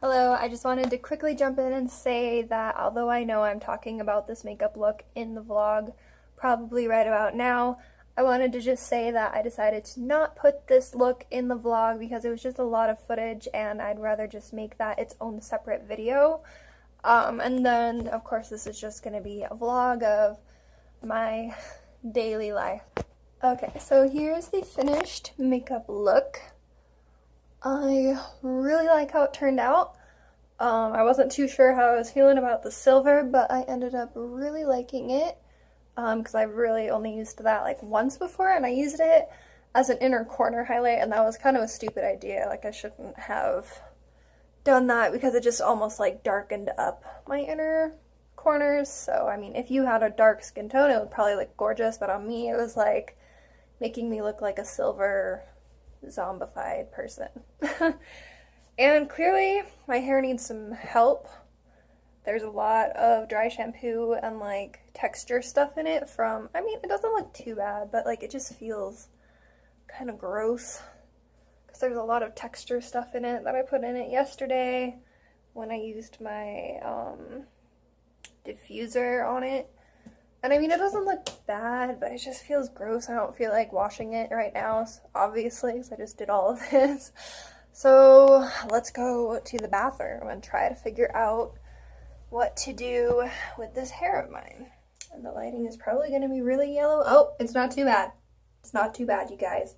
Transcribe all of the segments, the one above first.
Hello, I just wanted to quickly jump in and say that although I know I'm talking about this makeup look in the vlog probably right about now, I wanted to just say that I decided to not put this look in the vlog because it was just a lot of footage and I'd rather just make that its own separate video. And then, of course, this is just going to be a vlog of my daily life. Okay, so here's the finished makeup look. I really like how it turned out. I wasn't too sure how I was feeling about the silver, but I ended up really liking it because I've really only used that like once before, and I used it as an inner corner highlight, and that was kind of a stupid idea. Like, I shouldn't have done that because it just almost like darkened up my inner corners. So, I mean, if you had a dark skin tone, it would probably look gorgeous, but on me, it was like making me look like a silver zombified person. And clearly my hair needs some help. There's a lot of dry shampoo and like texture stuff in it from, I mean, it doesn't look too bad, but like it just feels kind of gross because there's a lot of texture stuff in it that I put in it yesterday when I used my diffuser on it. And I mean, it doesn't look bad, but it just feels gross. I don't feel like washing it right now, obviously, because I just did all of this. So let's go to the bathroom and try to figure out what to do with this hair of mine. And the lighting is probably going to be really yellow. Oh, it's not too bad. It's not too bad, you guys.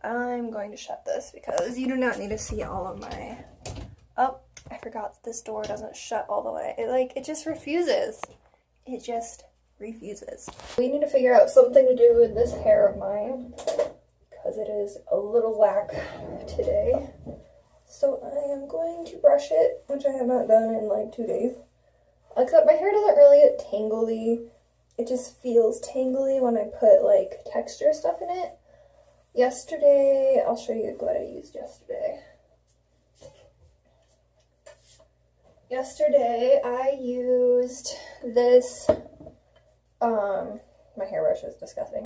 I'm going to shut this because you do not need to see all of my... Oh, I forgot this door doesn't shut all the way. It just refuses. It just refuses. We need to figure out something to do with this hair of mine because it is a little whack today. So I am going to brush it, which I have not done in like 2 days. Except my hair doesn't really get tangly. It just feels tangly when I put like texture stuff in it. Yesterday, I'll show you what I used yesterday. Yesterday I used this my hairbrush is disgusting.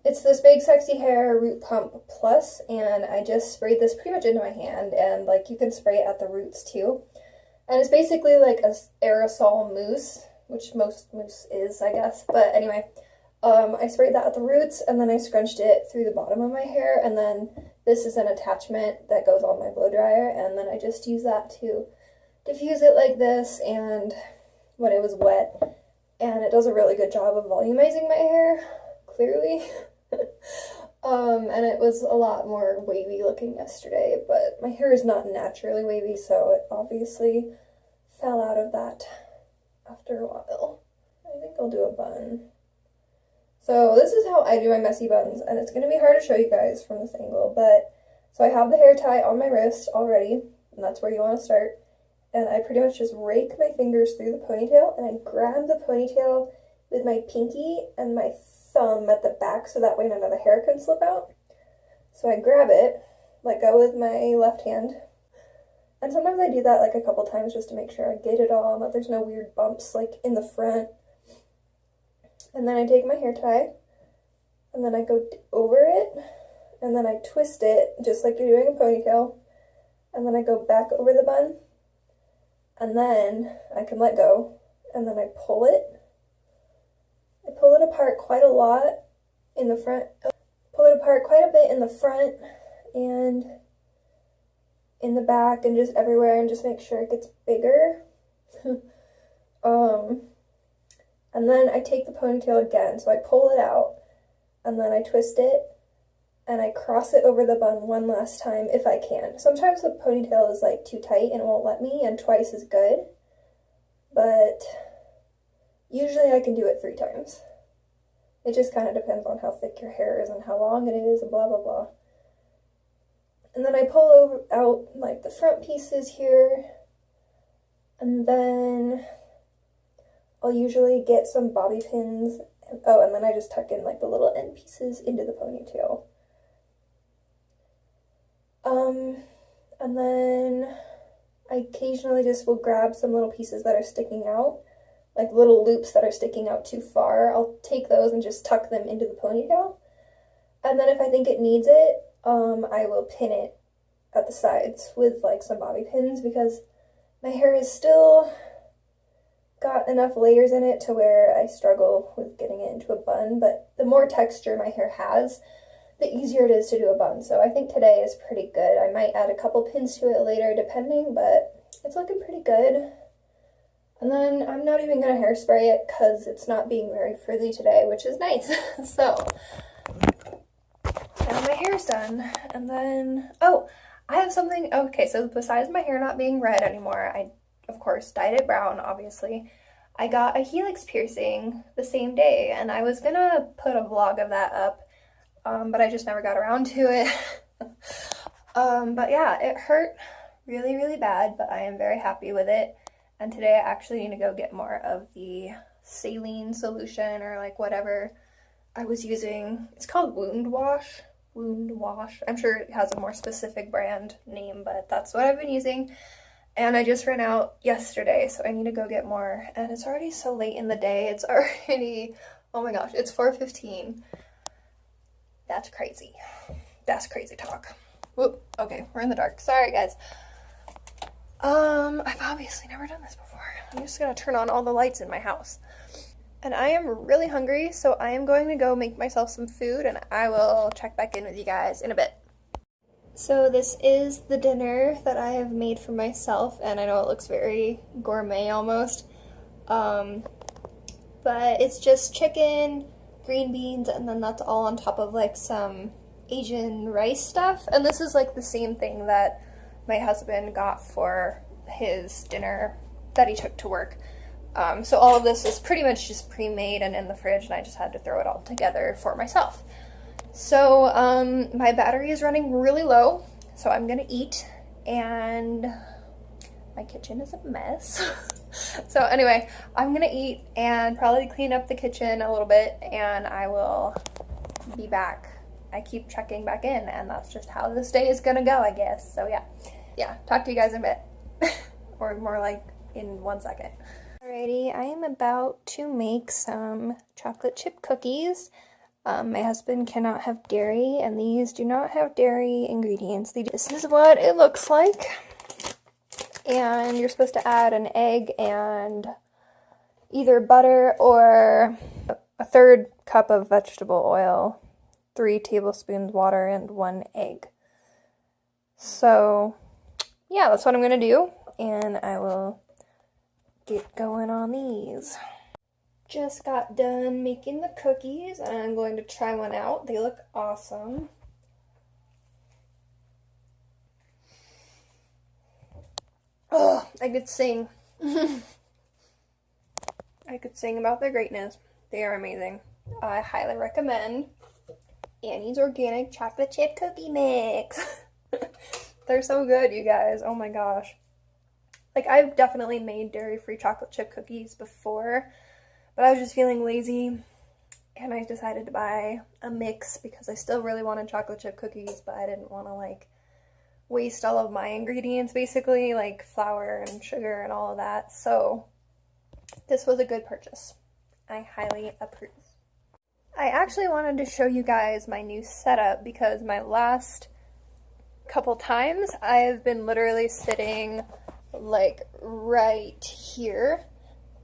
It's this Big Sexy Hair Root Pump Plus, and I just sprayed this pretty much into my hand, and like you can spray it at the roots too. And it's basically like a aerosol mousse, which most mousse is, I guess. But anyway, I sprayed that at the roots, and then I scrunched it through the bottom of my hair, and then this is an attachment that goes on my blow dryer, and then I just use that to diffuse it like this, and when it was wet. And it does a really good job of volumizing my hair, clearly. And it was a lot more wavy looking yesterday, but my hair is not naturally wavy, so it obviously fell out of that after a while. I think I'll do a bun. So this is how I do my messy buns, and it's going to be hard to show you guys from this angle, but so I have the hair tie on my wrist already, and that's where you want to start. And I pretty much just rake my fingers through the ponytail, and I grab the ponytail with my pinky and my thumb at the back so that way none of the hair can slip out. So I grab it, let go with my left hand, and sometimes I do that like a couple times just to make sure I get it all and that there's no weird bumps like in the front. And then I take my hair tie, and then I go over it, and then I twist it just like you're doing a ponytail, and then I go back over the bun. And then I can let go, and then I pull it. I pull it apart quite a lot in the front. Pull it apart quite a bit in the front and in the back and just everywhere, and just make sure it gets bigger. And then I take the ponytail again, so I pull it out, and then I twist it, and I cross it over the bun one last time if I can. Sometimes the ponytail is like too tight and it won't let me, and twice is good. But usually I can do it 3 times. It just kind of depends on how thick your hair is and how long it is and blah blah blah. And then I pull out like the front pieces here, and then I'll usually get some bobby pins. And then I just tuck in like the little end pieces into the ponytail. And then I occasionally just will grab some little pieces that are sticking out, like little loops that are sticking out too far. I'll take those and just tuck them into the ponytail. And then if I think it needs it, I will pin it at the sides with like some bobby pins because my hair is still got enough layers in it to where I struggle with getting it into a bun, but the more texture my hair has, the easier it is to do a bun. So I think today is pretty good. I might add a couple pins to it later depending, but it's looking pretty good. And then I'm not even going to hairspray it because it's not being very frizzy today, which is nice. So now my hair's done. And then, oh, I have something. Okay, so besides my hair not being red anymore, I, of course, dyed it brown, obviously. I got a helix piercing the same day, and I was going to put a vlog of that up, but I just never got around to it. But yeah, it hurt really, really bad, but I am very happy with it. And today I actually need to go get more of the saline solution or like whatever I was using. It's called Wound Wash. Wound Wash. I'm sure it has a more specific brand name, but that's what I've been using. And I just ran out yesterday, so I need to go get more. And it's already so late in the day. It's already, oh my gosh, it's 4:15. That's crazy. That's crazy talk. Whoop, okay, we're in the dark. Sorry, guys. I've obviously never done this before. I'm just gonna turn on all the lights in my house. And I am really hungry, so I am going to go make myself some food, and I will check back in with you guys in a bit. So this is the dinner that I have made for myself, and I know it looks very gourmet almost. But it's just chicken, green beans, and then that's all on top of like some Asian rice stuff. And this is like the same thing that my husband got for his dinner that he took to work. So all of this is pretty much just pre-made and in the fridge, and I just had to throw it all together for myself. So my battery is running really low, so I'm gonna eat, and my kitchen is a mess. So anyway, I'm gonna eat and probably clean up the kitchen a little bit, and I will be back. I keep checking back in, and that's just how this day is gonna go, I guess. So yeah, talk to you guys in a bit. Or more like in 1 second. Alrighty, I am about to make some chocolate chip cookies. My husband cannot have dairy, and these do not have dairy ingredients. This is what it looks like. And you're supposed to add an egg and either butter or a 1/3 cup of vegetable oil, 3 tablespoons water, and 1 egg. So yeah, that's what I'm gonna do, and I will get going on these. Just got done making the cookies, and I'm going to try one out. They look awesome. Oh, I could sing. I could sing about their greatness. They are amazing. I highly recommend Annie's Organic Chocolate Chip Cookie Mix. They're so good, you guys. Oh my gosh. Like, I've definitely made dairy-free chocolate chip cookies before, but I was just feeling lazy, and I decided to buy a mix because I still really wanted chocolate chip cookies, but I didn't want to, like, waste all of my ingredients, basically, like flour and sugar and all of that. So this was a good purchase. I highly approve. I actually wanted to show you guys my new setup because my last couple times I've been literally sitting like right here,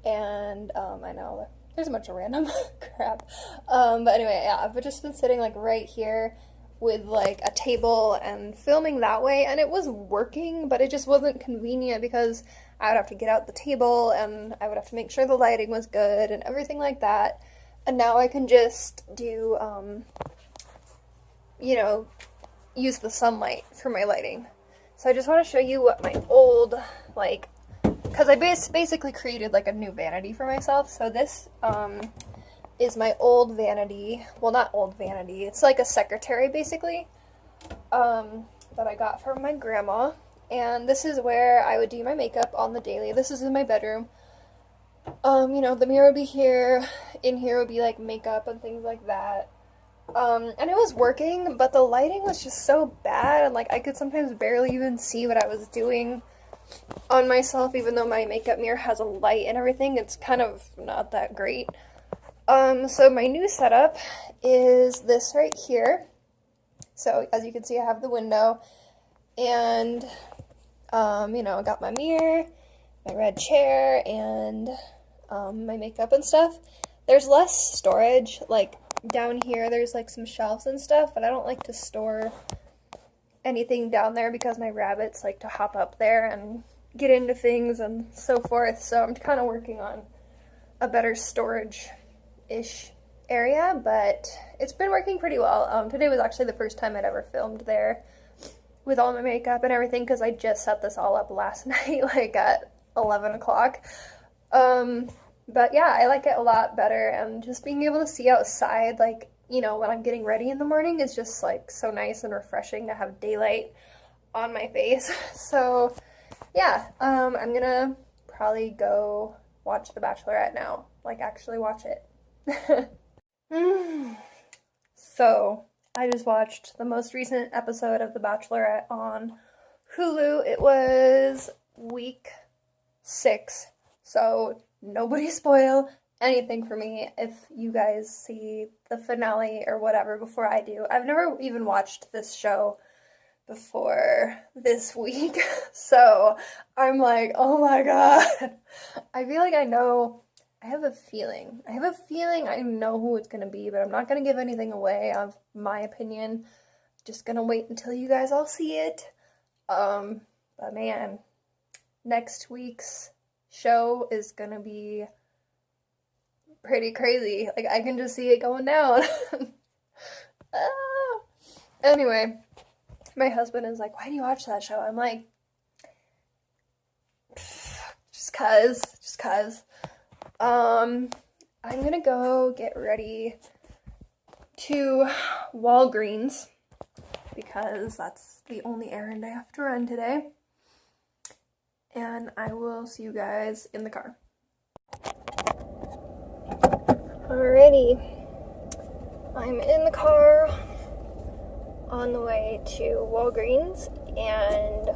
and I know there's a bunch of random crap, but anyway, yeah, I've just been sitting like right here with like a table and filming that way, and it was working, but it just wasn't convenient because I would have to get out the table and I would have to make sure the lighting was good and everything like that. And now I can just do, you know, use the sunlight for my lighting. So I just want to show you what my old, like, because I basically created like a new vanity for myself. So this is my old vanity. Well, not old vanity. It's like a secretary, basically, that I got from my grandma. And this is where I would do my makeup on the daily. This is in my bedroom. You know, the mirror would be here. In here would be like makeup and things like that. And it was working, but the lighting was just so bad, and like I could sometimes barely even see what I was doing on myself, even though my makeup mirror has a light and everything. It's kind of not that great. So my new setup is this right here. So as you can see, I have the window, and, you know, got my mirror, my red chair, and my makeup and stuff. There's less storage, like down here there's like some shelves and stuff, but I don't like to store anything down there because my rabbits like to hop up there and get into things and so forth, so I'm kind of working on a better storage-ish area, but it's been working pretty well. Today was actually the first time I'd ever filmed there with all my makeup and everything, because I just set this all up last night, like at 11 o'clock. But yeah, I like it a lot better, and just being able to see outside, like, you know, when I'm getting ready in the morning is just like so nice and refreshing to have daylight on my face. So yeah, I'm gonna probably go watch The Bachelorette now, like actually watch it. So I just watched the most recent episode of The Bachelorette on Hulu. It was week 6, so nobody spoil anything for me if you guys see the finale or whatever before I do. I've never even watched this show before this week, so I'm like, oh my god. I feel like I know, I have a feeling I know who it's gonna be, but I'm not gonna give anything away of my opinion. Just gonna wait until you guys all see it. But man, next week's show is gonna be pretty crazy. Like, I can just see it going down. Anyway, my husband is like, why do you watch that show? I'm like, just cause. I'm gonna go get ready to Walgreens because that's the only errand I have to run today. And I will see you guys in the car. Alrighty, I'm in the car on the way to Walgreens, and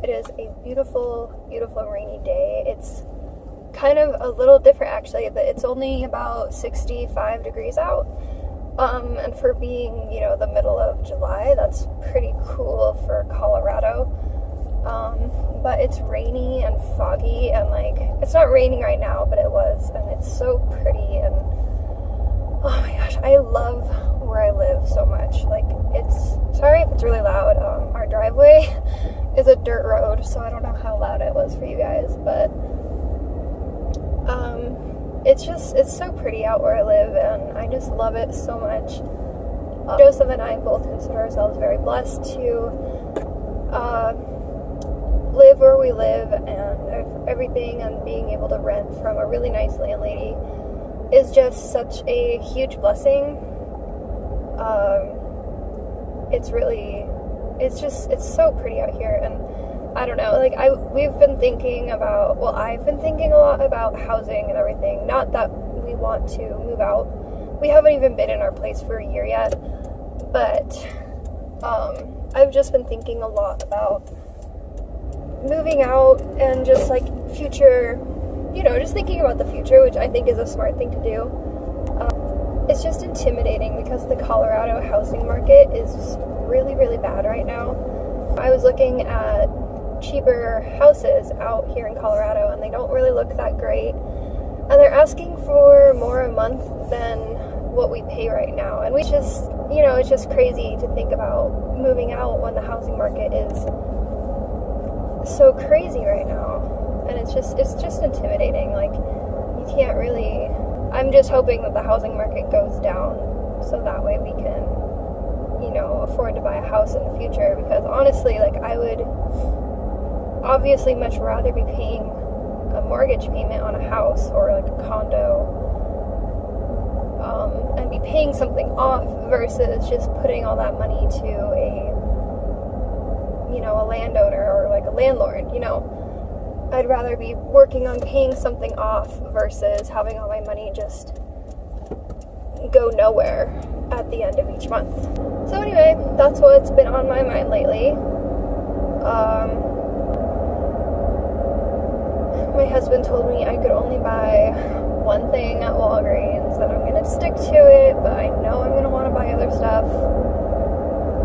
it is a beautiful, beautiful rainy day. It's kind of a little different actually, but it's only about 65 degrees out, and for being, you know, the middle of July, that's pretty cool for Colorado. But it's rainy and foggy, and like, it's not raining right now, but it was, and it's so pretty, and oh my gosh, I love where I live so much. Like, it's, sorry if it's really loud, our driveway is a dirt road, so I don't know how loud it was for you guys, but it's so pretty out where I live, and I just love it so much. Joseph and I both consider ourselves very blessed to live where we live, and everything, and being able to rent from a really nice landlady is just such a huge blessing. It's so pretty out here, and I don't know, like, we've been thinking about, well, I've been thinking a lot about housing and everything. Not that we want to move out. We haven't even been in our place for a year yet, but I've just been thinking a lot about moving out and just like future, you know, just thinking about the future, which I think is a smart thing to do. It's just intimidating because the Colorado housing market is really, really bad right now. I was looking at cheaper houses out here in Colorado, and they don't really look that great, and they're asking for more a month than what we pay right now, and we just, you know, it's just crazy to think about moving out when the housing market is so crazy right now, and it's just intimidating. Like, you can't really, I'm just hoping that the housing market goes down so that way we can, you know, afford to buy a house in the future, because honestly, like, I would obviously much rather be paying a mortgage payment on a house or like a condo, and be paying something off versus just putting all that money to a, you know, a landowner or like a landlord, you know. I'd rather be working on paying something off versus having all my money just go nowhere at the end of each month. So anyway, that's what's been on my mind lately. My husband told me I could only buy one thing at Walgreens, and I'm gonna stick to it, but I know I'm gonna want to buy other stuff.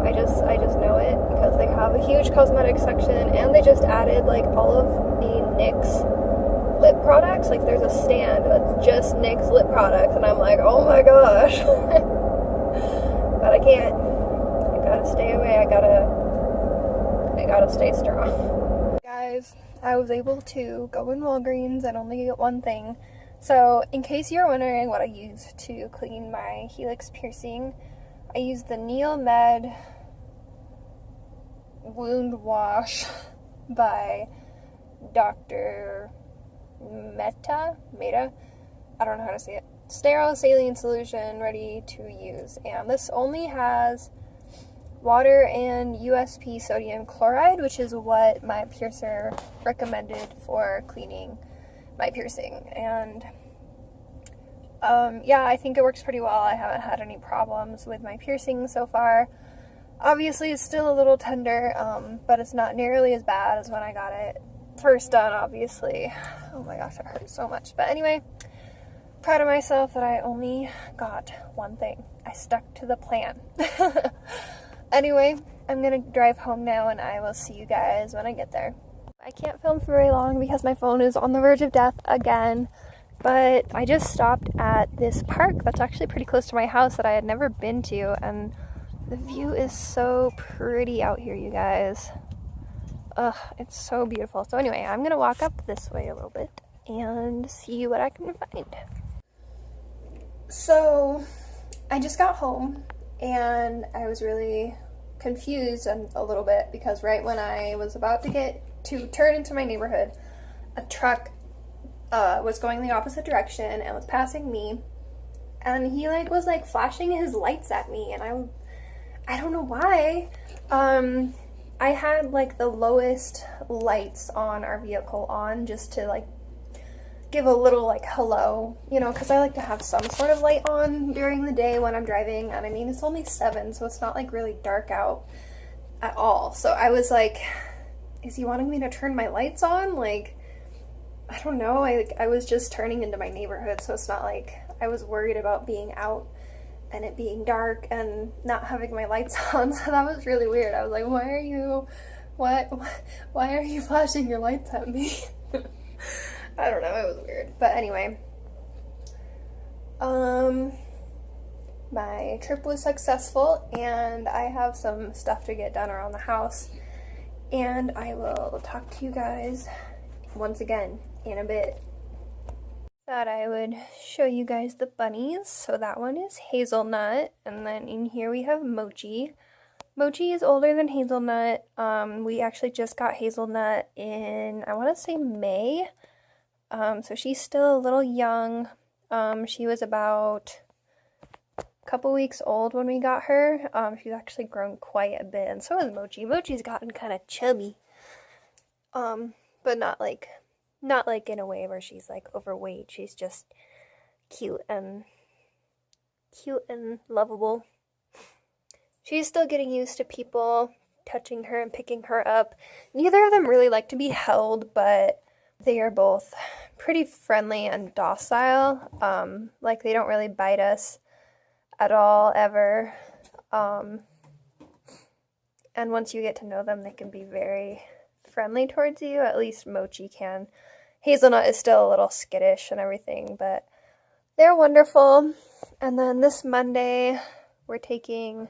I just know it because they have a huge cosmetic section, and they just added like all of the NYX lip products. Like there's a stand that's just NYX lip products, and I'm like, oh my gosh. But I can't. I gotta stay away. I gotta stay strong. Guys, I was able to go in Walgreens and only get one thing. So in case you're wondering what I use to clean my helix piercing, I use the Neomed Wound Wash by Dr. Meta, I don't know how to say it. Sterile saline solution, ready to use. And this only has water and USP sodium chloride, which is what my piercer recommended for cleaning my piercing. And yeah, I think it works pretty well. I haven't had any problems with my piercing so far. Obviously, it's still a little tender, but it's not nearly as bad as when I got it first done, obviously. Oh my gosh, it hurts so much. But anyway, proud of myself that I only got one thing. I stuck to the plan. Anyway, I'm gonna drive home now, and I will see you guys when I get there. I can't film for very long because my phone is on the verge of death again, but I just stopped at this park that's actually pretty close to my house that I had never been to, and the view is so pretty out here, you guys. Ugh, it's so beautiful. So anyway, I'm gonna walk up this way a little bit and see what I can find. So I just got home and I was really confused a little bit because right when I was about to turn into my neighborhood, a truck was going the opposite direction and was passing me, and he was flashing his lights at me, and I don't know why. I had the lowest lights on our vehicle on just to give a little hello, you know, because I like to have some sort of light on during the day when I'm driving. And I mean, it's only 7, so it's not really dark out at all. So I was like, is he wanting me to turn my lights on? I don't know. I was just turning into my neighborhood, so it's not like I was worried about being out and it being dark and not having my lights on. So that was really weird. I was like, why are you flashing your lights at me? I don't know, it was weird. But anyway, my trip was successful, and I have some stuff to get done around the house, and I will talk to you guys once again in a bit. Thought I would show you guys the bunnies. So that one is Hazelnut, and then in here we have Mochi. Mochi is older than Hazelnut. We actually just got Hazelnut in, I want to say May. So she's still a little young. She was about a couple weeks old when we got her. She's actually grown quite a bit, and so has Mochi. Mochi's gotten kind of chubby. But not in a way where she's overweight. She's just cute and lovable. She's still getting used to people touching her and picking her up. Neither of them really like to be held, but they are both pretty friendly and docile. They don't really bite us at all, ever. And once you get to know them, they can be very friendly towards you. At least Mochi can. Hazelnut is still a little skittish and everything, but they're wonderful. And then this Monday, we're taking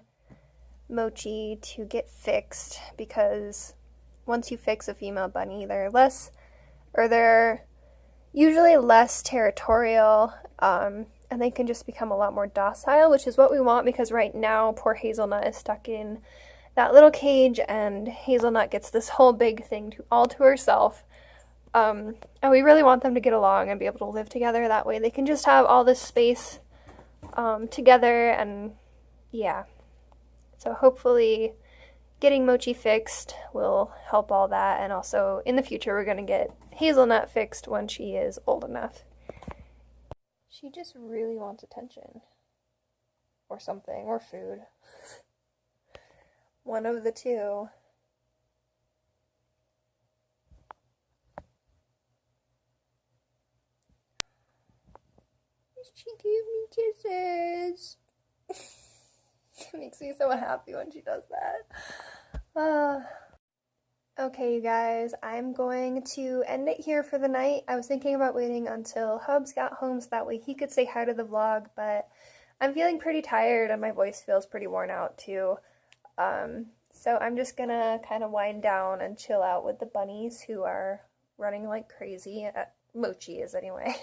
Mochi to get fixed, because once you fix a female bunny, they're usually less territorial, and they can just become a lot more docile, which is what we want, because right now poor Hazelnut is stuck in that little cage, and Hazelnut gets this whole big thing all to herself. And we really want them to get along and be able to live together. That way they can just have all this space together, and yeah. So hopefully getting Mochi fixed will help all that, and also in the future we're going to get Hazelnut fixed when she is old enough. She just really wants attention. Or something, or food. One of the two. She gave me kisses. It makes me so happy when she does that. Okay, you guys, I'm going to end it here for the night. I was thinking about waiting until Hubs got home so that way he could say hi to the vlog, but I'm feeling pretty tired and my voice feels pretty worn out too. So I'm just gonna kind of wind down and chill out with the bunnies who are running like crazy. Mochi is anyway.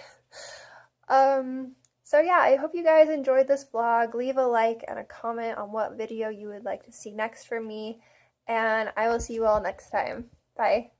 So yeah, I hope you guys enjoyed this vlog. Leave a like and a comment on what video you would like to see next from me, and I will see you all next time. Bye.